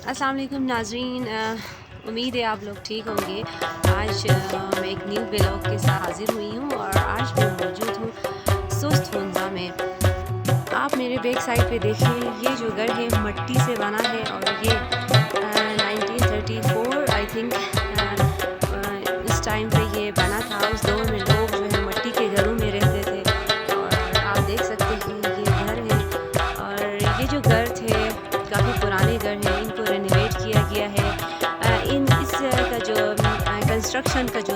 अस्सलाम वालेकुम नाज़रीन, उम्मीद है आप लोग ठीक होंगे। आज मैं एक न्यू व्लॉग के साथ हाज़िर हुई हूँ और आज मैं मौजूद हूँ सुस्त हुंजा में। आप मेरे बैक साइड पे देखें, ये जो घर है मिट्टी से बना है और ये 1934 आई थिंक उस टाइम पे ये बना था। उस दौर में लोग जो है मिट्टी के घरों में रहते थे और आप देख सकते हैं ये घर है। और ये जो घर थे काफ़ी पुराने घर हैं, इनको रेनोवेट किया गया है। इन इस का जो कंस्ट्रक्शन का जो